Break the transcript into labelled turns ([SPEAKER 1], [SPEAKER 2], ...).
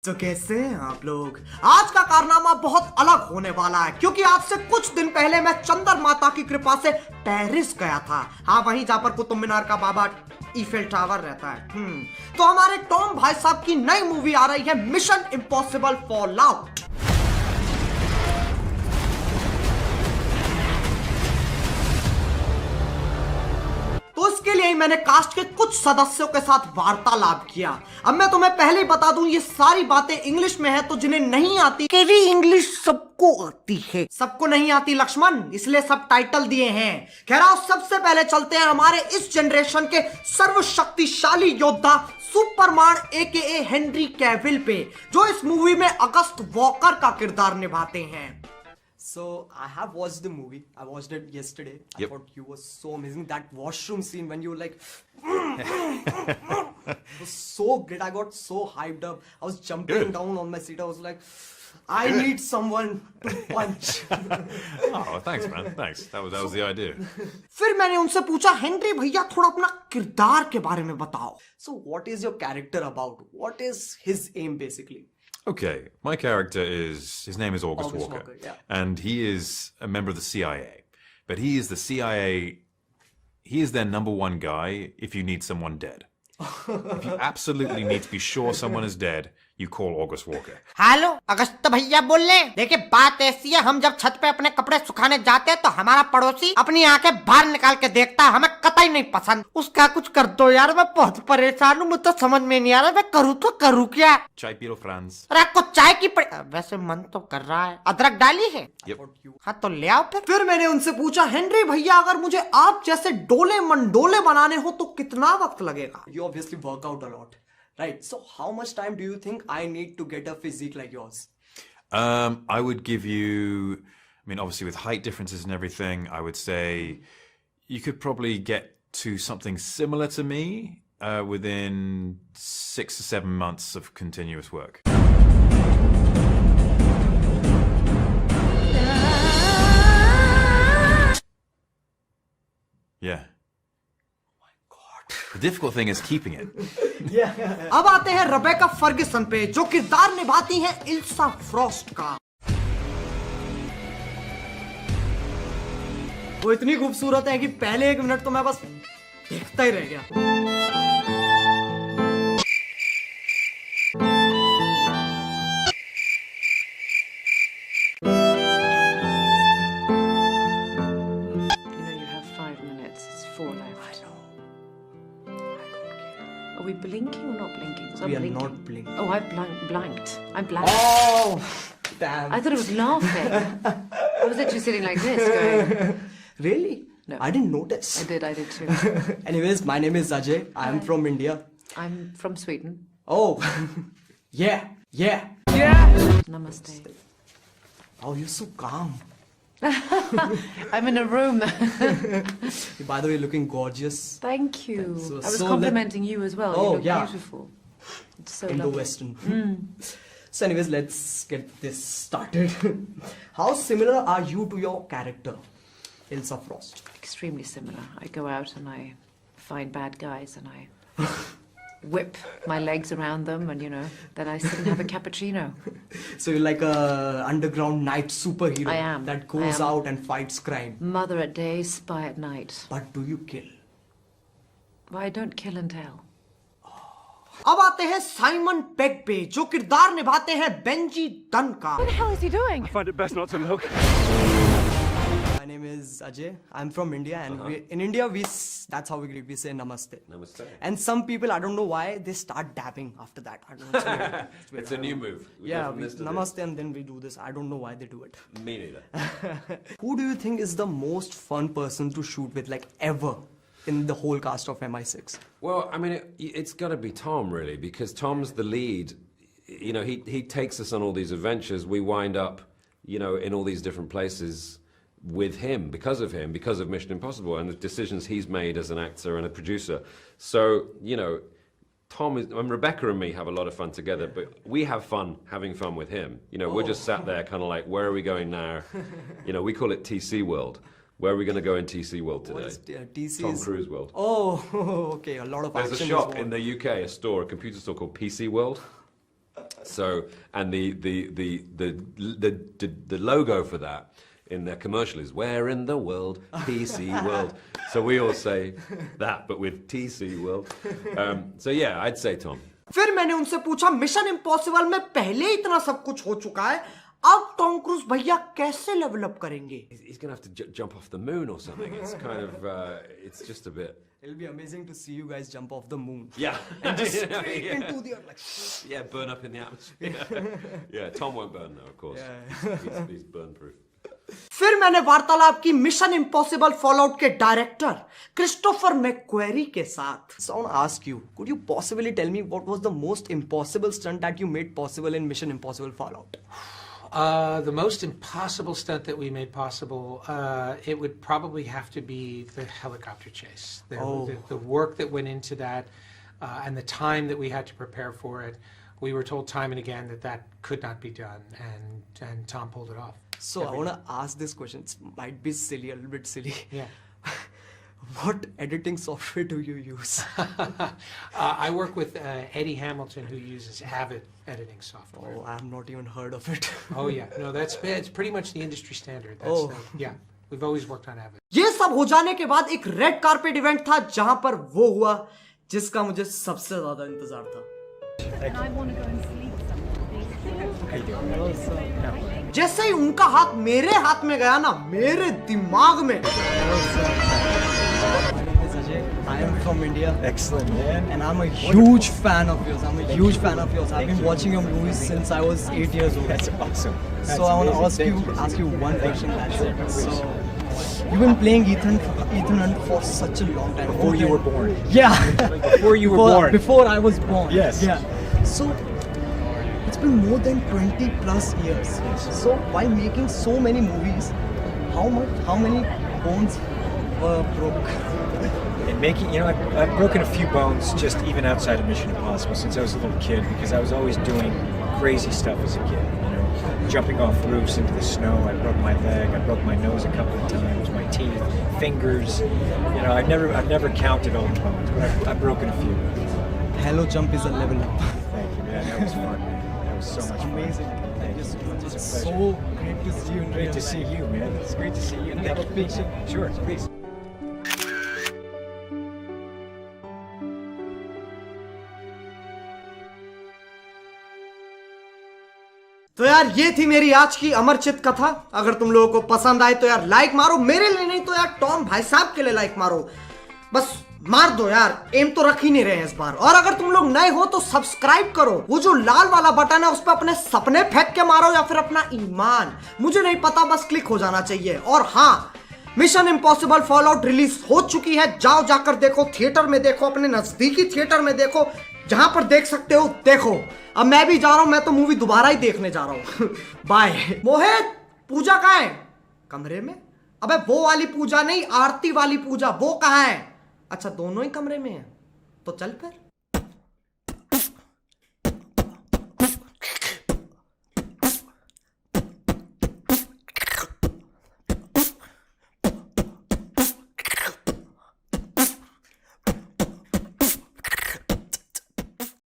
[SPEAKER 1] तो कैसे हैं आप लोग। आज का कारनामा बहुत अलग होने वाला है क्योंकि आज से कुछ दिन पहले मैं चंद्र माता की कृपा से पेरिस गया था। हाँ, वहीं जहां पर कुतुब मीनार का बाबा ईफेल टावर रहता है। तो हमारे टॉम भाई साहब की नई मूवी आ रही है मिशन इम्पॉसिबल फॉलआउट। तो इसके लिए मैंने कास्ट के कुछ सदस्यों के साथ वार्तालाप किया। अब मैं तुम्हें पहले ही बता दूं, ये सारी बातें इंग्लिश में है, तो जिन्हें नहीं आती केवी इंग्लिश सबको आती है। सबको नहीं आती लक्ष्मण, इसलिए सब टाइटल दिए हैं। कह रहा हूं, सबसे पहले चलते हैं हमारे इस जनरेशन के सर्वशक्तिशाली योद्धा सुपरमैन एकेए हेनरी कैविल पे, जो इस मूवी में अगस्त वॉकर का किरदार निभाते हैं।
[SPEAKER 2] So I have watched the movie. I watched it yesterday.
[SPEAKER 3] Yep.
[SPEAKER 2] I thought you were so amazing. That washroom scene when you were like, it was so great. I got so hyped up. I was jumping
[SPEAKER 3] Good.
[SPEAKER 2] down on my seat. I was like, I need someone to punch.
[SPEAKER 3] Oh, thanks, man. Thanks. That was the idea.
[SPEAKER 1] फिर मैंने उनसे पूछा, Henry भैया थोड़ा अपना किरदार के बारे में बताओ।
[SPEAKER 2] So what is your character about? What is his aim basically?
[SPEAKER 3] Okay, my character his name is August
[SPEAKER 2] August
[SPEAKER 3] Walker,
[SPEAKER 2] Walker, yeah.
[SPEAKER 3] and he is a member of the CIA. But he is the CIA, he is their number one guy if you need someone dead. If you absolutely need to be sure someone is dead, you call August Walker.
[SPEAKER 1] Hello, August भैया बोल रहे हैं। देखिए, बात ऐसी है, हम जब छत पे अपने कपड़े सुखाने जाते हैं तो हमारा पड़ोसी अपनी आंखें बाहर निकाल के देखता है, हमें कतई नहीं पसंद। उसका कुछ कर दो यार, मैं बहुत परेशान हूँ, मुझे तो समझ में नहीं आ रहा, मैं करूँ तो करूँ क्या।
[SPEAKER 3] Chai Piro Franz.
[SPEAKER 1] अरे आपको चाय की वैसे मन तो कर रहा है, अदरक डाली है?
[SPEAKER 3] Yep.
[SPEAKER 1] हाँ तो ले आओ फिर मैंने उनसे पूछा, हेनरी भैया अगर मुझे आप जैसे डोले मंडोले बनाने हो तो कितना वक्त लगेगा?
[SPEAKER 2] You obviously work out a lot, right? So how much time do you think I need to get a physique like yours?
[SPEAKER 3] I would give you, I mean, obviously with height differences and everything, I would say you could probably get to something similar to me within 6 to 7 months of continuous work. Yeah.
[SPEAKER 2] Oh my God.
[SPEAKER 3] The difficult thing is keeping it.
[SPEAKER 1] अब आते हैं Rebecca Fergusson पे, जो किरदार निभाती हैं इल्सा Frost का। वो इतनी खूबसूरत है कि पहले 1 मिनट तो मैं बस देखता ही रह गया।
[SPEAKER 4] You have 5 minutes. It's 4 left.
[SPEAKER 2] I know.
[SPEAKER 4] Are we blinking or not blinking? 'Cause I'm
[SPEAKER 2] We are
[SPEAKER 4] blinking.
[SPEAKER 2] not blinking.
[SPEAKER 4] Oh, I blanked. I'm blank.
[SPEAKER 2] Oh, damn.
[SPEAKER 4] I thought it was laughing. I was literally sitting like this going,
[SPEAKER 2] Really?
[SPEAKER 4] No.
[SPEAKER 2] I didn't notice.
[SPEAKER 4] I did too.
[SPEAKER 2] Anyways, my name is Ajay. I am from India.
[SPEAKER 4] I'm from Sweden.
[SPEAKER 2] Oh, yeah.
[SPEAKER 4] Namaste.
[SPEAKER 2] Oh, you're so calm.
[SPEAKER 4] I'm in a room.
[SPEAKER 2] By the way, looking gorgeous.
[SPEAKER 4] Thank you.
[SPEAKER 2] So-
[SPEAKER 4] I was
[SPEAKER 2] so
[SPEAKER 4] complimenting you as well.
[SPEAKER 2] Oh,
[SPEAKER 4] you look
[SPEAKER 2] yeah.
[SPEAKER 4] beautiful. It's so
[SPEAKER 2] Indo
[SPEAKER 4] lovely.
[SPEAKER 2] Western. So, anyways, let's get this started. How similar are you to your character, Ilsa Frost?
[SPEAKER 4] Extremely similar. I go out and I find bad guys and I whip my legs around them and, then I sit and have a cappuccino.
[SPEAKER 2] So you're like a underground night superhero
[SPEAKER 4] I am.
[SPEAKER 2] that
[SPEAKER 4] I
[SPEAKER 2] goes
[SPEAKER 4] am.
[SPEAKER 2] out and fights crime.
[SPEAKER 4] Mother at day, spy at night.
[SPEAKER 2] But do you kill?
[SPEAKER 4] Well, I don't kill and tell.
[SPEAKER 1] अब आते हैं Simon peg पे, जो किरदार निभाते हैं Benji done का।
[SPEAKER 4] What the hell is he doing?
[SPEAKER 5] Find it best not to look.
[SPEAKER 2] My name is Ajay. I'm from India, and in India that's how we greet. We say namaste.
[SPEAKER 6] Namaste.
[SPEAKER 2] And some people, I don't know why, they start dabbing after that. I don't know. It's weird. It's weird.
[SPEAKER 6] It's a new move. We go
[SPEAKER 2] Yeah,
[SPEAKER 6] from this to
[SPEAKER 2] namaste, and then we do this. I don't know why they do it.
[SPEAKER 6] this. Me neither.
[SPEAKER 2] Who do you think is the most fun person to shoot with, like ever, in the whole cast of MI6?
[SPEAKER 6] Well, I mean, it's got to be Tom, really, because Tom's the lead. He takes us on all these adventures. We wind up, in all these different places with him, because of Mission Impossible and the decisions he's made as an actor and a producer. So, Tom is, and Rebecca and me have a lot of fun together, but we have fun having fun with him. We're just sat there kind of like, where are we going now? We call it TC World. Where are we going to go in TC World
[SPEAKER 2] What
[SPEAKER 6] today?
[SPEAKER 2] is TC?
[SPEAKER 6] Tom Cruise World.
[SPEAKER 2] Oh, okay. A lot of
[SPEAKER 6] There's a
[SPEAKER 2] action.
[SPEAKER 6] shop
[SPEAKER 2] is
[SPEAKER 6] in the UK, a computer store called PC World. So, and the logo for that in their commercial is "Where in the world, TC World." So we all say that, but with TC World. So yeah, I'd say Tom.
[SPEAKER 1] फिर मैंने उनसे पूछा mission impossible में पहले इतना सब कुछ हो चुका है, अब टॉम क्रूज भैया कैसे लेवल अप करेंगे?
[SPEAKER 6] He's gonna have to jump off the moon or something. It's kind of, it's just a bit.
[SPEAKER 2] It'll be amazing to see you guys jump off the moon.
[SPEAKER 6] Yeah.
[SPEAKER 2] And just
[SPEAKER 6] Yeah.
[SPEAKER 2] straight into the like.
[SPEAKER 6] Yeah, burn up in the atmosphere. Yeah, Tom won't burn though, of course. He's burn proof.
[SPEAKER 1] फिर मैंने वार्तालाप की mission impossible fallout के director Christopher McQuarrie के साथ।
[SPEAKER 2] So I want to ask you, could you possibly tell me what was the most impossible stunt that you made possible in Mission Impossible Fallout?
[SPEAKER 5] The most impossible stunt that we made possible, it would probably have to be the helicopter chase. The work that went into that, and the time that we had to prepare for it. We were told time and again that could not be done, and Tom pulled it off.
[SPEAKER 2] So I want to ask this question. It might be silly, a little bit silly.
[SPEAKER 5] Yeah.
[SPEAKER 2] What editing software do you use?
[SPEAKER 5] I work with Eddie Hamilton, who uses Avid editing software.
[SPEAKER 2] Oh, I have not even heard of it.
[SPEAKER 5] Oh yeah, no, it's pretty much the industry standard. Yeah, we've always worked on Avid.
[SPEAKER 1] ये सब हो जाने के बाद एक red carpet event था जहां पर वो हुआ जिसका मुझे सबसे ज्यादा इंतजार था।
[SPEAKER 7] And I want to go and sleep somewhere.
[SPEAKER 1] जैसे ही उनका हाथ मेरे हाथ में गया ना, मेरे दिमाग में
[SPEAKER 2] I am from India.
[SPEAKER 8] Excellent, man.
[SPEAKER 2] And I'm a huge fan of yours. I've been watching your movies since I was 8 years old.
[SPEAKER 8] That's awesome. That's
[SPEAKER 2] So I want to
[SPEAKER 8] amazing.
[SPEAKER 2] ask you one question. That's it. So you've been playing Ethan Hunt for such a long time.
[SPEAKER 8] Before you were born.
[SPEAKER 2] Yeah.
[SPEAKER 8] Before you were born.
[SPEAKER 2] Before I was born.
[SPEAKER 8] Yes.
[SPEAKER 2] Yeah. So it's been more than 20 plus years. So while making so many movies, how many bones were broke?
[SPEAKER 8] And making, I've broken a few bones just even outside of Mission Impossible since I was a little kid because I was always doing crazy stuff as a kid. Jumping off roofs into the snow. I broke my leg. I broke my nose a couple of times. My teeth, fingers. I've never counted all the bones, but I've broken a few.
[SPEAKER 2] Hello Jump is a level up.
[SPEAKER 8] Thank you, man. That was fun, man. That was so much fun.
[SPEAKER 2] Amazing.
[SPEAKER 8] Thank you so much.
[SPEAKER 2] It's
[SPEAKER 8] It's a
[SPEAKER 2] so
[SPEAKER 8] pleasure.
[SPEAKER 2] great to see you. In
[SPEAKER 8] Great
[SPEAKER 2] real
[SPEAKER 8] to see
[SPEAKER 2] life.
[SPEAKER 8] you, man. It's great to see you.
[SPEAKER 2] Can we have a picture?
[SPEAKER 8] Sure, please.
[SPEAKER 1] तो यार ये थी मेरी आज की अमरचित कथा। अगर तुम लोगों को पसंद आए तो यार लाइक मारो, मेरे लिए नहीं तो यार टॉम भाई साहब के लिए लाइक मारो, बस मार दो यार, एम तो रख ही नहीं रहे हैं इस बार। और अगर तुम लोग नए हो तो सब्सक्राइब करो, वो जो लाल वाला बटन है उस पर अपने सपने फेंक के मारो या फिर अपना ईमान, मुझे नहीं पता, बस क्लिक हो जाना चाहिए। और हाँ, मिशन इम्पॉसिबल फॉलआउट रिलीज हो चुकी है, जाओ जाकर देखो, थिएटर में देखो, अपने नजदीकी थिएटर में देखो, जहां पर देख सकते हो देखो। अब मैं भी जा रहा हूं, मैं तो मूवी दोबारा ही देखने जा रहा हूं। बाय। मोहित, पूजा कहां है? कमरे में? अबे वो वाली पूजा नहीं, आरती वाली पूजा, वो कहां है? अच्छा दोनों ही कमरे में है, तो चल फिर।